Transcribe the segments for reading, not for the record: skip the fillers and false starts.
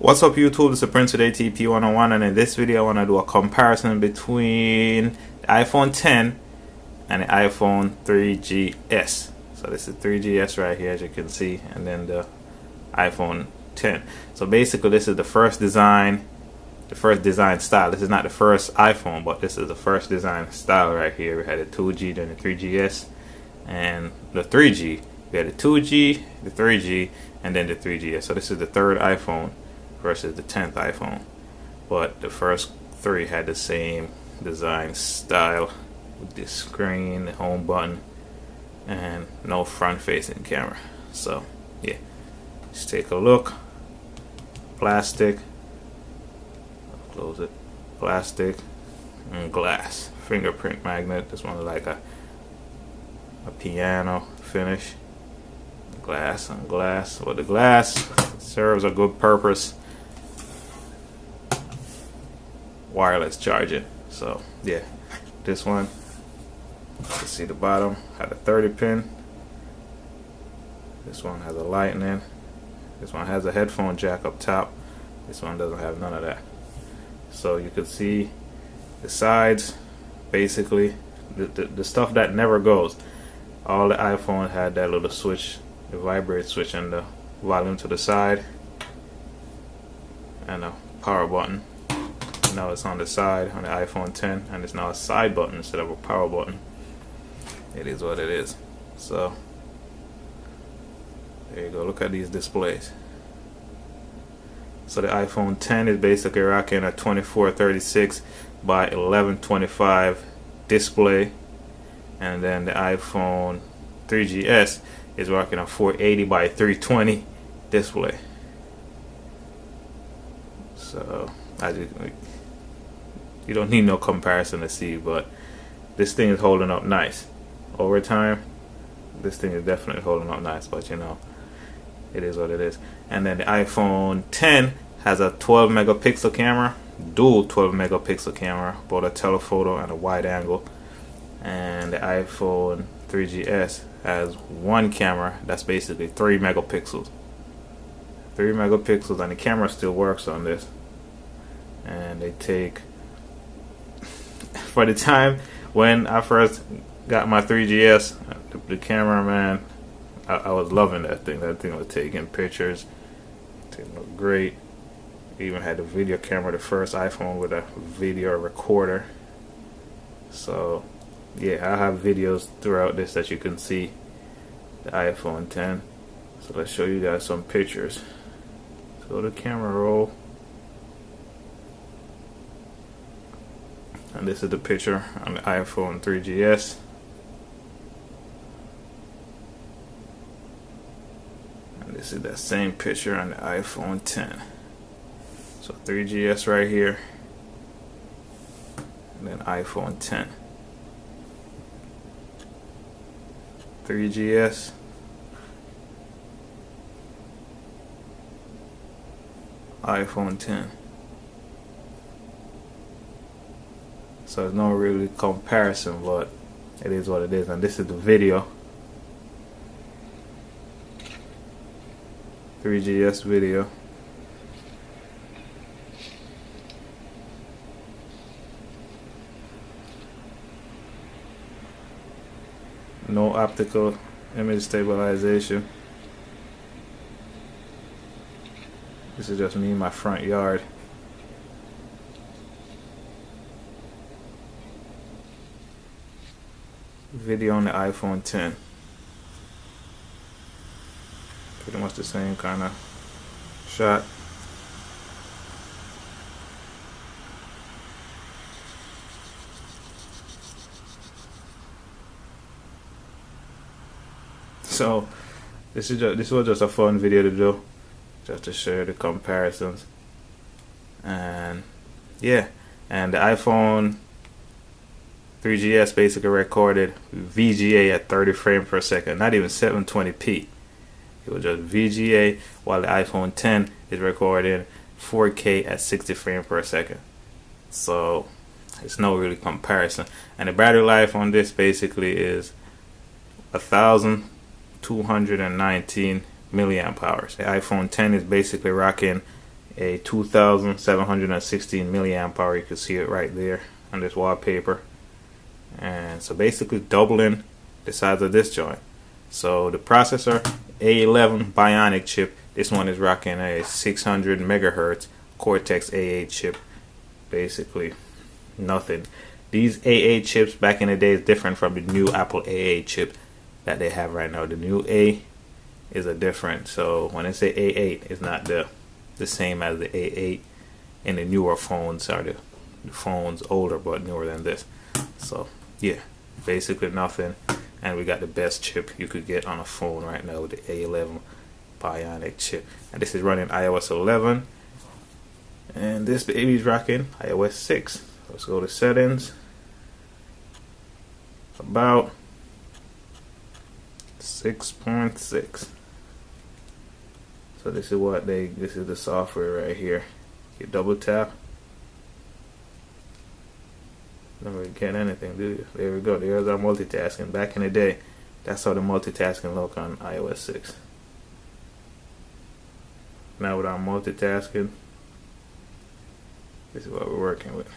What's up YouTube, this is Prince with ATP101, and in this video I want to do a comparison between the iPhone 10 and the iPhone 3GS. So this is 3GS right here, as you can see, and then the iPhone 10. So basically this is the first design style. This is not the first iPhone, but this is the first design style right here. We had the 2G, then the 3GS, and the 3G. We had the 2G, the 3G, and then the 3GS. So this is the third iPhone versus the 10th iPhone, but the first three had the same design style with the screen, the home button, and no front-facing camera. So yeah, let's take a look. Plastic, close it, plastic and glass, fingerprint magnet. This one is like a piano finish. Glass on glass. Well, the glass serves a good purpose. Wireless charging. So yeah, this one, you can see the bottom had a 30 pin. This one has a lightning. This one has a headphone jack up top. This one doesn't have none of that. So you can see the sides, basically the stuff that never goes. All the iPhone had that little switch, the vibrate switch, and the volume to the side, and a power button. Now it's on the side on the iPhone 10, and it's now a side button instead of a power button. It is what it is. So there you go. Look at these displays. So the iPhone 10 is basically rocking a 2436 by 1125 display, and then the iPhone 3GS is rocking a 480 by 320 display. So you don't need no comparison to see, but this thing is holding up nice. Over time, this thing is definitely holding up nice, but you know, it is what it is. And then the iPhone 10 has a 12 megapixel camera, dual 12 megapixel camera, both a telephoto and a wide angle. And the iPhone 3GS has one camera that's basically 3 megapixels. 3 megapixels, and the camera still works on this. And they take, for the time when I first got my 3GS, the camera, man, I was loving that thing. That thing was taking pictures. It looked great. It even had a video camera, the first iPhone with a video recorder. So yeah, I have videos throughout this that you can see the iPhone 10. So let's show you guys some pictures. So the camera roll. And this is the picture on the iPhone 3GS. And this is that same picture on the iPhone 10. So 3GS right here, and then iPhone 10. 3GS, iPhone 10. So there's no really comparison, but it is what it is. And this is the video. 3GS video. No optical image stabilization. This is just me in my front yard. Video on the iPhone 10. Pretty much the same kind of shot. So this was just a fun video to do, just to share the comparisons. And yeah, and the iPhone 3GS basically recorded VGA at 30 frames per second, not even 720p. It was just VGA, while the iPhone 10 is recording 4K at 60 frames per second. So it's no really comparison. And the battery life on this basically is 1,219 milliamp hours. The iPhone 10 is basically rocking a 2716 milliamp hour. You can see it right there on this wallpaper. And so basically doubling the size of this joint. So the processor, A11 Bionic chip. This one is rocking a 600 megahertz Cortex A8 chip. Basically nothing. These A8 chips back in the day is different from the new Apple A8 chip that they have right now. The new A is a different. So when I say A8, it's not the same as the A8 in the newer phones, or the phones older but newer than this. So yeah, basically nothing. And we got the best chip you could get on a phone right now with the A11 Bionic chip. And this is running iOS 11. And this baby's rocking iOS 6. Let's go to settings. About 6.6. So this is the software right here. You double tap. Don't really get anything, do you? There we go. There's our multitasking. Back in the day, that's how the multitasking looked on iOS 6. Now with our multitasking, this is what we're working with.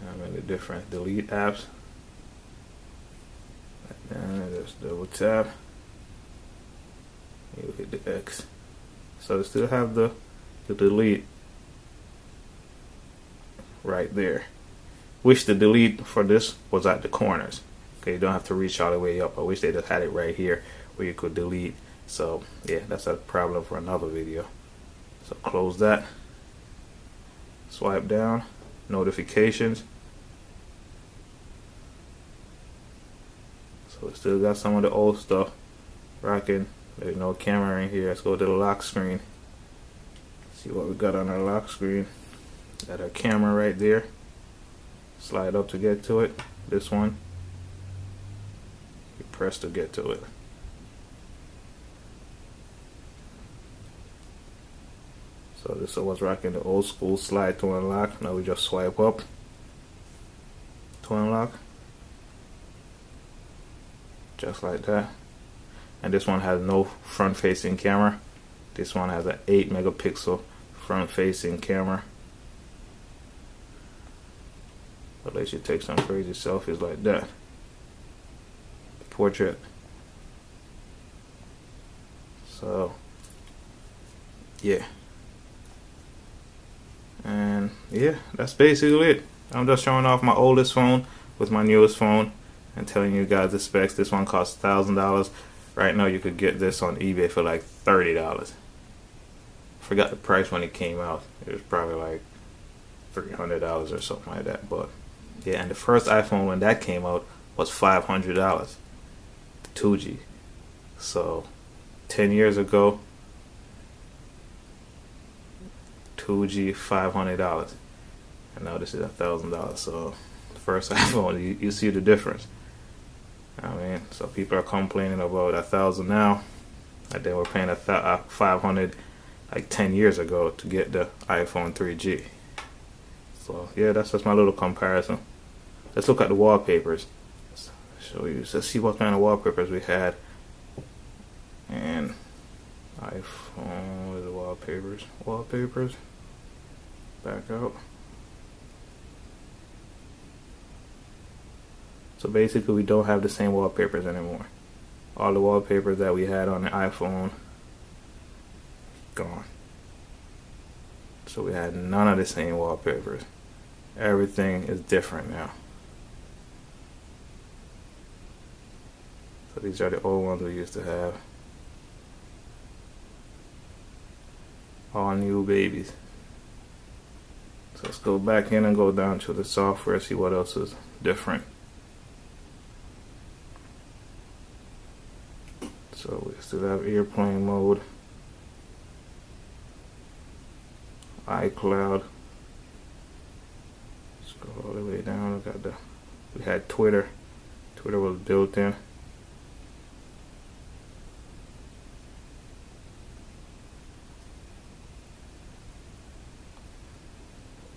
I'm in the different delete apps. And just double tap. You hit the X. So they still have the delete right there. Wish the delete for this was at the corners. Okay, you don't have to reach all the way up. I wish they just had it right here where you could delete. So yeah, that's a problem for another video. So close that. Swipe down. Notifications. So we still got some of the old stuff rocking. There's no camera in here. Let's go to the lock screen. See what we got on our lock screen. Got our camera right there. Slide up to get to it. This one. You press to get to it. So this was rocking the old school slide to unlock. Now we just swipe up to unlock. Just like that. And this one has no front facing camera. This one has an 8 megapixel front facing camera. But let you take some crazy selfies like that. Portrait. So yeah. And yeah, that's basically it. I'm just showing off my oldest phone with my newest phone and telling you guys the specs. This one costs $1,000. Right now you could get this on eBay for like $30. Forgot the price when it came out. It was probably like $300 or something like that. But yeah, and the first iPhone when that came out was $500, the 2G. So 10 years ago, 2G $500, and now this is $1,000. So the first iPhone, you see the difference. I mean, so people are complaining about $1,000 now, and they were paying $500 like 10 years ago to get the iPhone 3G. So yeah, that's just my little comparison. Let's look at the wallpapers. Let's show you. Let's see what kind of wallpapers we had. And iPhone, where's the wallpapers? Wallpapers. Back out. So basically we don't have the same wallpapers anymore. All the wallpapers that we had on the iPhone, gone. So we had none of the same wallpapers. Everything is different now. So these are the old ones we used to have. All new babies. So let's go back in and go down to the software, see what else is different. So we still have airplane mode, iCloud. Scroll all the way down. We had Twitter. Twitter was built in.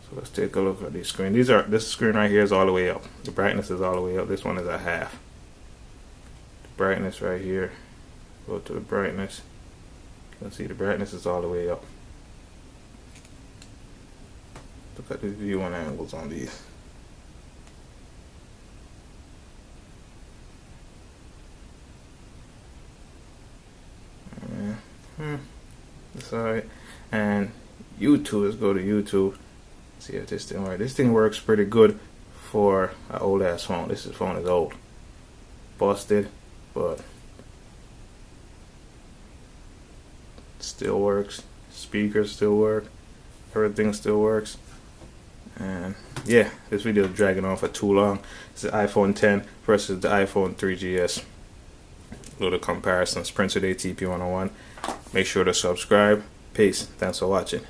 So let's take a look at these screens. This screen right here is all the way up. The brightness is all the way up. This one is at half. The brightness right here. Go to the brightness. You can see the brightness is all the way up. Look at the viewing angles on these. That's alright. And YouTube, let's go to YouTube. See if this thing works. This thing works pretty good for an old ass phone. This phone is old. Busted, but still works. Speakers still work. Everything still works. And yeah, this video is dragging on for too long. It's the iPhone 10 versus the iPhone 3GS. Little comparisons. Prince with ATP 101. Make sure to subscribe. Peace. Thanks for watching.